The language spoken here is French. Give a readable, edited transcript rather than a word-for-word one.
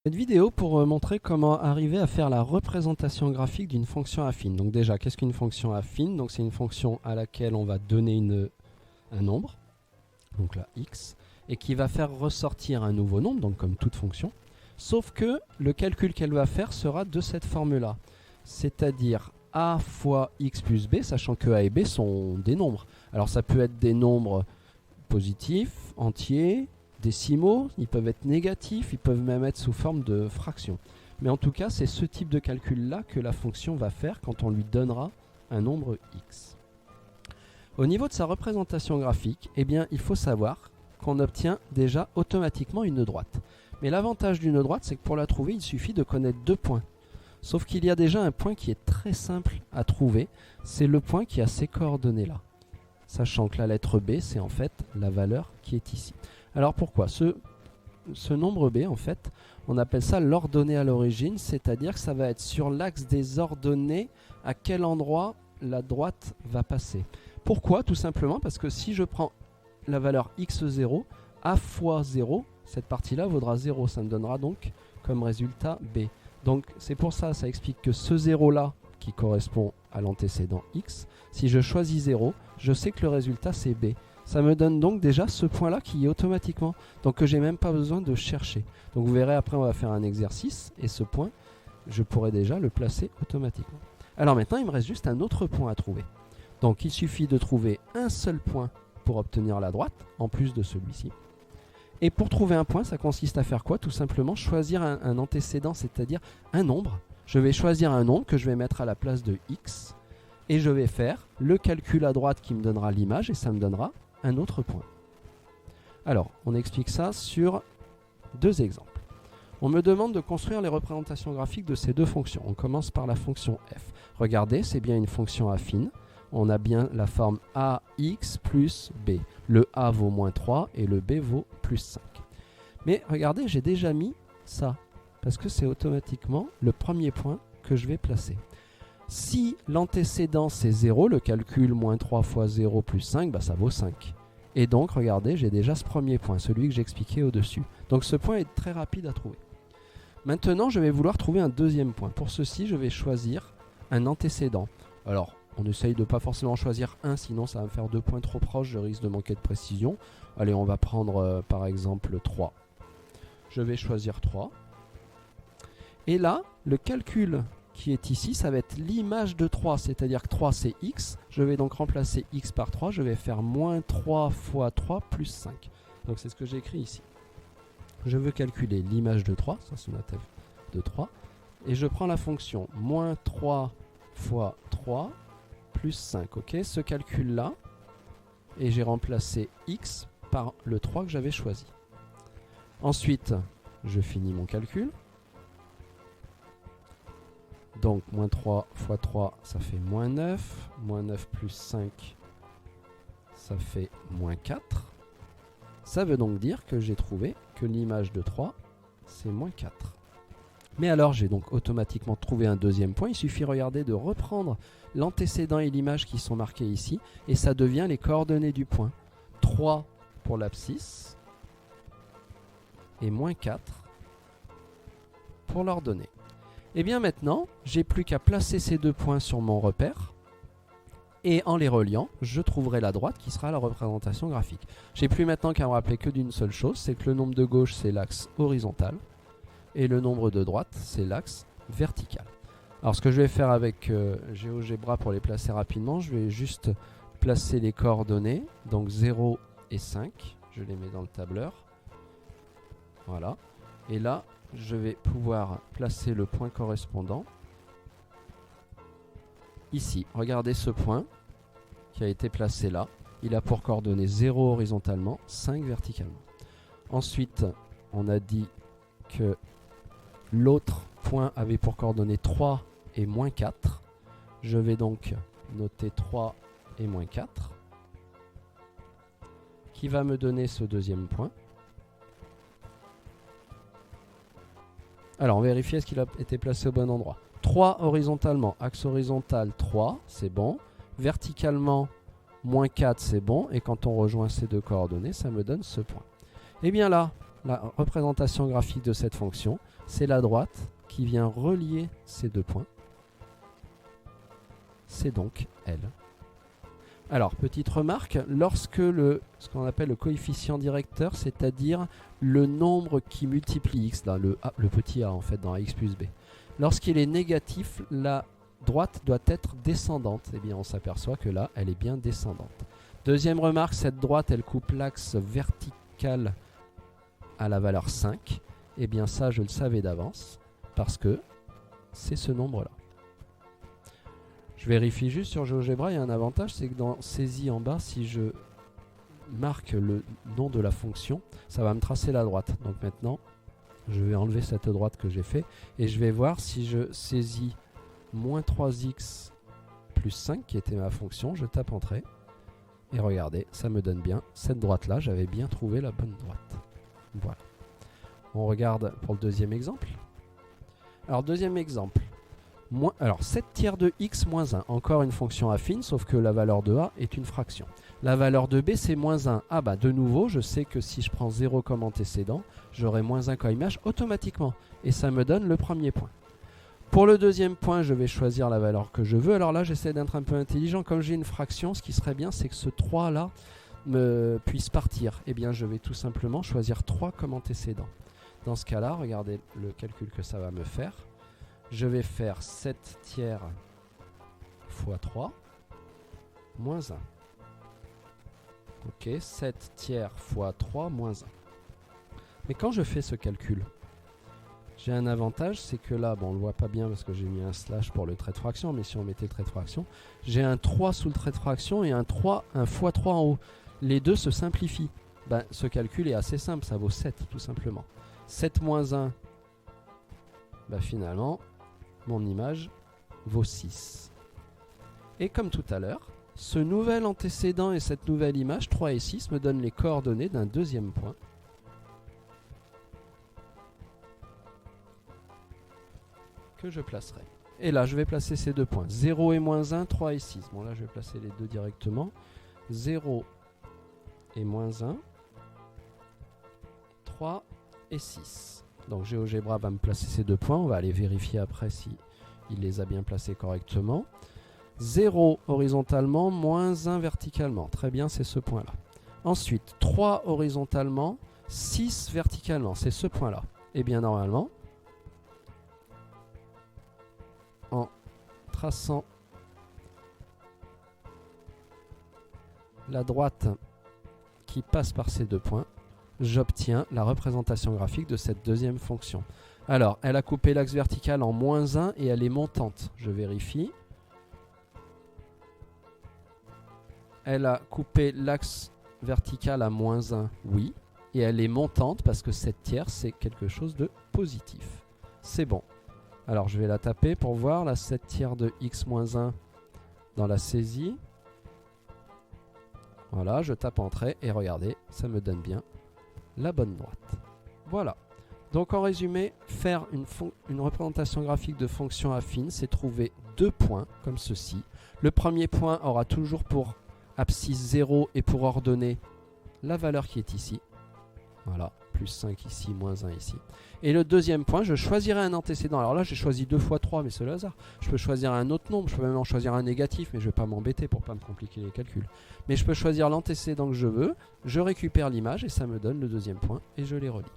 Cette vidéo pour montrer comment arriver à faire la représentation graphique d'une fonction affine. Donc déjà, qu'est-ce qu'une fonction affine? Donc c'est une fonction à laquelle on va donner un nombre, donc là x, et qui va faire ressortir un nouveau nombre, donc comme toute fonction, sauf que le calcul qu'elle va faire sera de cette forme-là, c'est-à-dire a fois x plus b, sachant que a et b sont des nombres. Alors ça peut être des nombres positifs, entiers, décimaux, ils peuvent être négatifs, ils peuvent même être sous forme de fractions. Mais en tout cas, c'est ce type de calcul-là que la fonction va faire quand on lui donnera un nombre x. Au niveau de sa représentation graphique, eh bien, il faut savoir qu'on obtient déjà automatiquement une droite. Mais l'avantage d'une droite, c'est que pour la trouver, il suffit de connaître deux points. Sauf qu'il y a déjà un point qui est très simple à trouver, c'est le point qui a ces coordonnées-là. Sachant que la lettre b, c'est en fait la valeur qui est ici. Alors pourquoi ce nombre b, en fait, on appelle ça l'ordonnée à l'origine, c'est-à-dire que ça va être sur l'axe des ordonnées à quel endroit la droite va passer. Pourquoi? Tout simplement parce que si je prends la valeur x0, a fois 0, cette partie-là vaudra 0. Ça me donnera donc comme résultat b. Donc c'est pour ça, ça explique que ce 0-là, qui correspond à l'antécédent x, si je choisis 0, je sais que le résultat c'est b. Ça me donne donc déjà ce point-là qui est automatiquement, donc que j'ai même pas besoin de chercher. Donc vous verrez, après on va faire un exercice, et ce point, je pourrais déjà le placer automatiquement. Alors maintenant, il me reste juste un autre point à trouver. Donc il suffit de trouver un seul point pour obtenir la droite, en plus de celui-ci. Et pour trouver un point, ça consiste à faire quoi? Tout simplement choisir un antécédent, c'est-à-dire un nombre. Je vais choisir un nombre que je vais mettre à la place de x, et je vais faire le calcul à droite qui me donnera l'image, et ça me donnera un autre point. Alors, on explique ça sur deux exemples. On me demande de construire les représentations graphiques de ces deux fonctions. On commence par la fonction f. Regardez, c'est bien une fonction affine. On a bien la forme ax plus b. Le a vaut moins 3 et le b vaut plus 5. Mais regardez, j'ai déjà mis ça, parce que c'est automatiquement le premier point que je vais placer. Si l'antécédent c'est 0, le calcul moins 3 fois 0 plus 5, bah ça vaut 5. Et donc, regardez, j'ai déjà ce premier point, celui que j'expliquais au-dessus. Donc ce point est très rapide à trouver. Maintenant, je vais vouloir trouver un deuxième point. Pour ceci, je vais choisir un antécédent. Alors, on essaye de ne pas forcément choisir un, sinon ça va me faire deux points trop proches, je risque de manquer de précision. Allez, on va prendre par exemple 3. Je vais choisir 3. Et là, le calcul qui est ici, ça va être l'image de 3, c'est-à-dire que 3 c'est x, je vais donc remplacer x par 3, je vais faire moins 3 fois 3 plus 5. Donc c'est ce que j'ai écrit ici. Je veux calculer l'image de 3, ça c'est notre f de 3, et je prends la fonction moins 3 fois 3 plus 5, ok? Ce calcul-là, et j'ai remplacé x par le 3 que j'avais choisi. Ensuite, je finis mon calcul. Donc, moins 3 fois 3, ça fait moins 9. Moins 9 plus 5, ça fait moins 4. Ça veut donc dire que j'ai trouvé que l'image de 3, c'est moins 4. Mais alors, j'ai donc automatiquement trouvé un deuxième point. Il suffit, regardez, de reprendre l'antécédent et l'image qui sont marqués ici. Et ça devient les coordonnées du point. 3 pour l'abscisse et moins 4 pour l'ordonnée. Et bien maintenant, j'ai plus qu'à placer ces deux points sur mon repère. Et en les reliant, je trouverai la droite qui sera la représentation graphique. J'ai plus maintenant qu'à me rappeler que d'une seule chose, c'est que le nombre de gauche, c'est l'axe horizontal. Et le nombre de droite, c'est l'axe vertical. Alors ce que je vais faire avec GeoGebra pour les placer rapidement, je vais juste placer les coordonnées. Donc 0 et 5, je les mets dans le tableur. Voilà. Et là, je vais pouvoir placer le point correspondant ici. Regardez ce point qui a été placé là. Il a pour coordonnées 0 horizontalement, 5 verticalement. Ensuite, on a dit que l'autre point avait pour coordonnées 3 et moins 4. Je vais donc noter 3 et moins 4, qui va me donner ce deuxième point. Alors, on vérifie est-ce qu'il a été placé au bon endroit. 3 horizontalement, axe horizontal 3, c'est bon. Verticalement, moins 4, c'est bon. Et quand on rejoint ces deux coordonnées, ça me donne ce point. Et bien là, la représentation graphique de cette fonction, c'est la droite qui vient relier ces deux points. C'est donc L. Alors, petite remarque, lorsque ce qu'on appelle le coefficient directeur, c'est-à-dire le nombre qui multiplie x, là, le petit a en fait dans x plus b, lorsqu'il est négatif, la droite doit être descendante. Eh bien, on s'aperçoit que là, elle est bien descendante. Deuxième remarque, cette droite, elle coupe l'axe vertical à la valeur 5. Eh bien, ça, je le savais d'avance, parce que c'est ce nombre-là. Je vérifie juste sur GeoGebra, il y a un avantage, c'est que dans saisie en bas, si je marque le nom de la fonction, ça va me tracer la droite. Donc maintenant, je vais enlever cette droite que j'ai fait et je vais voir si je saisis moins 3x plus 5, qui était ma fonction, je tape entrée. Et regardez, ça me donne bien cette droite-là, j'avais bien trouvé la bonne droite. Voilà. On regarde pour le deuxième exemple. Alors, deuxième exemple. Alors 7 tiers de x moins 1, encore une fonction affine, sauf que la valeur de a est une fraction. La valeur de b c'est moins 1. Ah bah de nouveau, je sais que si je prends 0 comme antécédent, j'aurai moins 1 comme image automatiquement. Et ça me donne le premier point. Pour le deuxième point, je vais choisir la valeur que je veux. Alors là, j'essaie d'être un peu intelligent. Comme j'ai une fraction, ce qui serait bien, c'est que ce 3 là puisse partir. Eh bien, je vais tout simplement choisir 3 comme antécédent. Dans ce cas-là, regardez le calcul que ça va me faire. Je vais faire 7 tiers fois 3 moins 1. Ok, 7 tiers fois 3 moins 1. Mais quand je fais ce calcul, j'ai un avantage, c'est que là, bon, on ne le voit pas bien parce que j'ai mis un slash pour le trait de fraction, mais si on mettait le trait de fraction, j'ai un 3 sous le trait de fraction et un fois 3 en haut. Les deux se simplifient. Ben, ce calcul est assez simple, ça vaut 7 tout simplement. 7 moins 1, ben, finalement, mon image vaut 6. Et comme tout à l'heure, ce nouvel antécédent et cette nouvelle image, 3 et 6, me donnent les coordonnées d'un deuxième point. Que je placerai. Et là, je vais placer ces deux points. 0 et moins 1, 3 et 6. Bon, là, je vais placer les deux directement. 0 et moins 1, 3 et 6. Donc GeoGebra va me placer ces deux points. On va aller vérifier après si il les a bien placés correctement. 0 horizontalement, moins 1 verticalement. Très bien, c'est ce point-là. Ensuite, 3 horizontalement, 6 verticalement. C'est ce point-là. Et bien normalement, en traçant la droite qui passe par ces deux points, j'obtiens la représentation graphique de cette deuxième fonction. Alors, elle a coupé l'axe vertical en moins 1 et elle est montante. Je vérifie. Elle a coupé l'axe vertical à moins 1, oui. Et elle est montante parce que 7 tiers, c'est quelque chose de positif. C'est bon. Alors, je vais la taper pour voir la 7 tiers de x moins 1 dans la saisie. Voilà, je tape entrée et regardez, ça me donne bien la bonne droite. Voilà. Donc en résumé, faire une représentation graphique de fonction affine, c'est trouver deux points comme ceci. Le premier point aura toujours pour abscisse 0 et pour ordonnée la valeur qui est ici. Voilà, plus 5 ici, moins 1 ici. Et le deuxième point, je choisirai un antécédent. Alors là, j'ai choisi 2 fois 3, mais c'est le hasard. Je peux choisir un autre nombre, je peux même en choisir un négatif, mais je ne vais pas m'embêter pour ne pas me compliquer les calculs. Mais je peux choisir l'antécédent que je veux, je récupère l'image et ça me donne le deuxième point et je les relie.